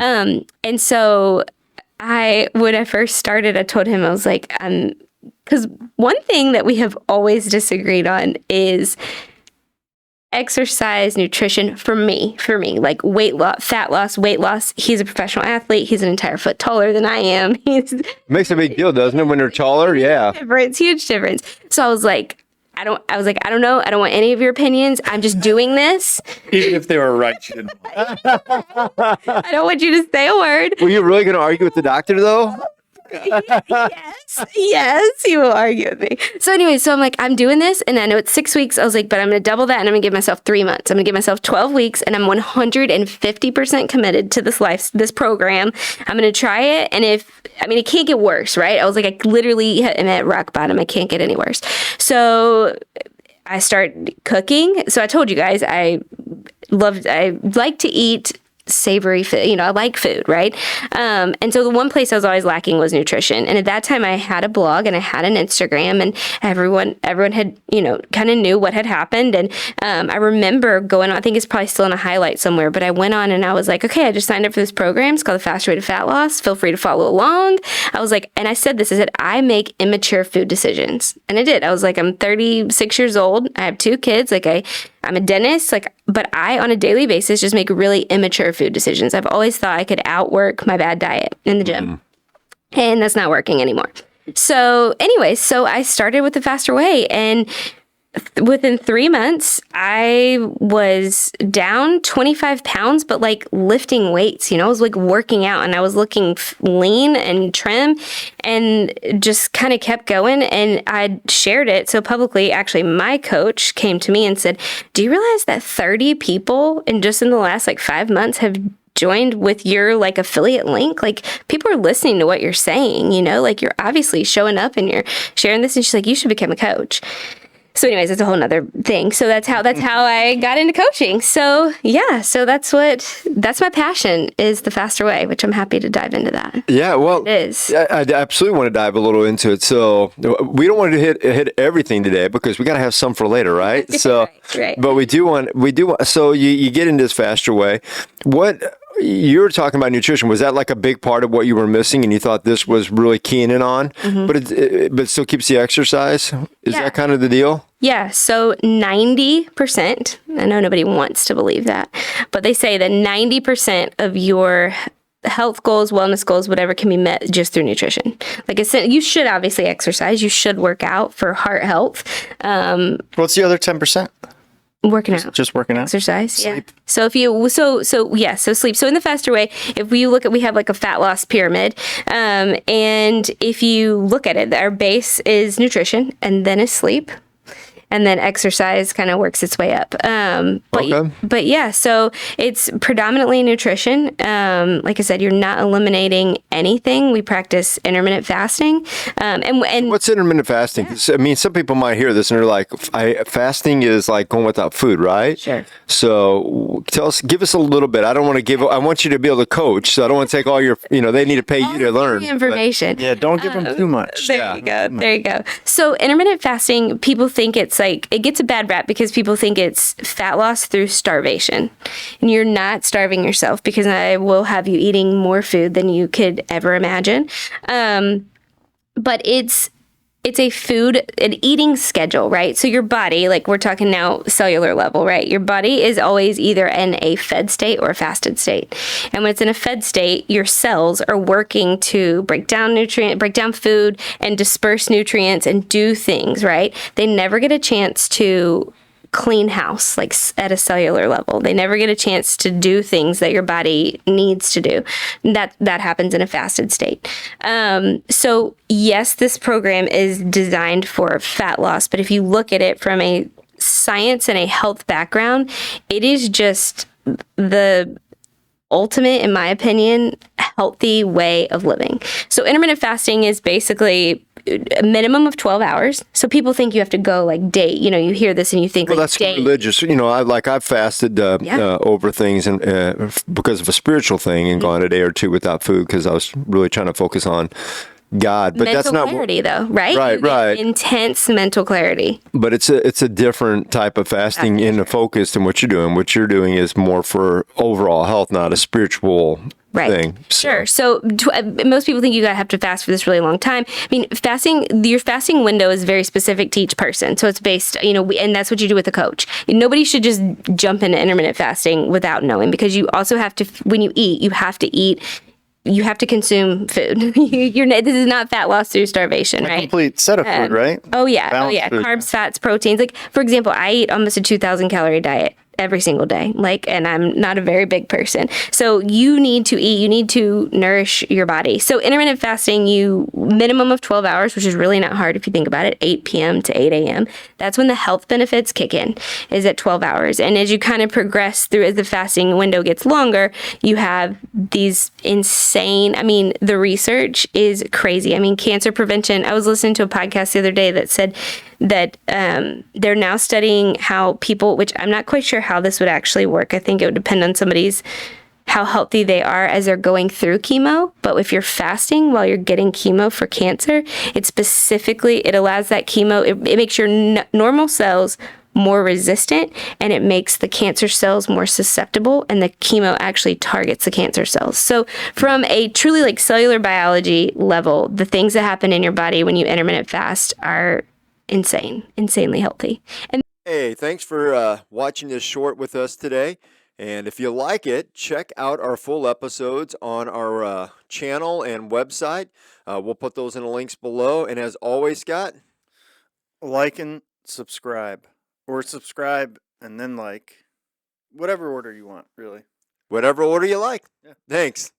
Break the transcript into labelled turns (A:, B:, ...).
A: And so when I first started, I told him, I was like, because one thing that we have always disagreed on is exercise, nutrition for me, like weight loss, fat loss, weight loss. He's a professional athlete. He's an entire foot taller than I am.
B: Makes a big deal, doesn't it, when they're taller? Yeah.
A: Huge difference. So I was like, I don't know. I don't want any of your opinions. I'm just doing this.
C: Even if they were right, you didn't.
A: I don't want you to say a word.
B: Were you really going to argue with the doctor, though?
A: Yes, he will argue with me. So anyway, so I'm like, I'm doing this, and I know it's 6 weeks. I was like, but I'm going to double that, and I'm going to give myself 3 months. I'm going to give myself 12 weeks, and I'm 150% committed to this program. I'm going to try it, and it can't get worse, right? I was like, I literally am at rock bottom. I can't get any worse. So I start cooking. So I told you guys, I like to eat savory food. I like food, right? And so the one place I was always lacking was nutrition. And at that time I had a blog and I had an Instagram, and everyone had, kind of knew what had happened. And I remember going on, I think it's probably still in a highlight somewhere, but I went on and I was like, okay, I just signed up for this program. It's called The Faster Way to Fat Loss. Feel free to follow along. I was like, and I said this, I said, I make immature food decisions. And I did. I was like, I'm 36 years old. I have 2 kids. Like I'm a dentist, but I, on a daily basis, just make really immature food decisions. I've always thought I could outwork my bad diet in the gym, and that's not working anymore. So anyway, I started with The Faster Way, and within 3 months, I was down 25 pounds, but lifting weights, I was working out, and I was looking lean and trim, and just kind of kept going. And I shared it so publicly. Actually, my coach came to me and said, do you realize that 30 people in the last 5 months have joined with your affiliate link? People are listening to what you're saying, you're obviously showing up and you're sharing this. And she's like, you should become a coach. So anyways, it's a whole nother thing. So that's how I got into coaching. So yeah, so that's my passion, is The Faster Way, which I'm happy to dive into that.
B: Yeah, well,
A: it is.
B: I absolutely want to dive a little into it. So we don't want to hit everything today because we got to have some for later, right? So,
A: right.
B: But we do want. So you get into this Faster Way. What you were talking about nutrition, was that a big part of what you were missing, and you thought this was really keying in on? Mm-hmm. But it still keeps the exercise. Is that kind of the deal?
A: Yeah. So 90%. I know nobody wants to believe that, but they say that 90% of your health goals, wellness goals, whatever, can be met just through nutrition. Like I said, you should obviously exercise. You should work out for heart health.
C: What's the other 10%?
A: Working out.
C: Just working out.
A: Exercise.
C: Sleep.
A: Yeah. So if you, so sleep. So in The Faster Way, if we look at, we have a fat loss pyramid. And if you look at it, our base is nutrition, and then is sleep. And then exercise kind of works its way up. But yeah, so it's predominantly nutrition. Like I said, you're not eliminating anything. We practice intermittent fasting. And
B: what's intermittent fasting? Yeah. I mean, some people might hear this and they're like, fasting is going without food, right?
A: Sure.
B: So give us a little bit. I want you to be able to coach. So I don't want to take all your, they need to pay you to learn.
A: Information.
C: Yeah, don't give them too much.
A: There you go. So intermittent fasting, people think it's it gets a bad rap because people think it's fat loss through starvation. And you're not starving yourself, because I will have you eating more food than you could ever imagine. But it's an eating schedule, right? So your body, we're talking now cellular level, right? Your body is always either in a fed state or a fasted state. And when it's in a fed state, your cells are working to break down food and disperse nutrients and do things, right? They never get a chance to clean house, at a cellular level. They never get a chance to do things that your body needs to do. That happens in a fasted state. So yes, this program is designed for fat loss, but if you look at it from a science and a health background, it is just the ultimate, in my opinion, healthy way of living. So intermittent fasting is basically a minimum of 12 hours. So people think you have to go day, you hear this and you think
B: that's
A: day.
B: Religious. I've fasted over things and because of a spiritual thing, and gone a day or two without food because I was really trying to focus on God, but
A: mental
B: that's not
A: clarity, though, right?
B: Right,
A: You get
B: right.
A: intense mental clarity.
B: But it's a different type of fasting in the focus than what you're doing. What you're doing is more for overall health, not a spiritual thing.
A: Sure. So most people think you gotta have to fast for this really long time. I mean, your fasting window is very specific to each person. So it's based, and that's what you do with a coach. Nobody should just jump into intermittent fasting without knowing, because you also have to, when you eat, you have to eat. You have to consume food. This is not fat loss through starvation, right?
C: Complete set of food, right?
A: Oh yeah,
C: Balanced food.
A: carbs, fats, proteins. Like, for example, I eat almost a 2,000 calorie diet every single day. And I'm not a very big person. So you need to eat, you need to nourish your body. So intermittent fasting, minimum of 12 hours, which is really not hard if you think about it, 8 p.m. to 8 a.m. That's when the health benefits kick in, is at 12 hours. And as you kind of progress through, as the fasting window gets longer, you have these insane, the research is crazy. Cancer prevention. I was listening to a podcast the other day that said that they're now studying how people, which I'm not quite sure how this would actually work. I think it would depend on how healthy they are as they're going through chemo. But if you're fasting while you're getting chemo for cancer, it allows that chemo, it makes your normal cells more resistant, and it makes the cancer cells more susceptible, and the chemo actually targets the cancer cells. So from a truly cellular biology level, the things that happen in your body when you intermittent fast are insanely healthy. And
B: Hey, thanks for watching this short with us today. And if you like it, check out our full episodes on our channel and website. We'll put those in the links below. And as always, Scott,
C: Like and subscribe. Or subscribe and then like. Whatever order you want, really.
B: whatever order you like.
C: Yeah.
B: Thanks.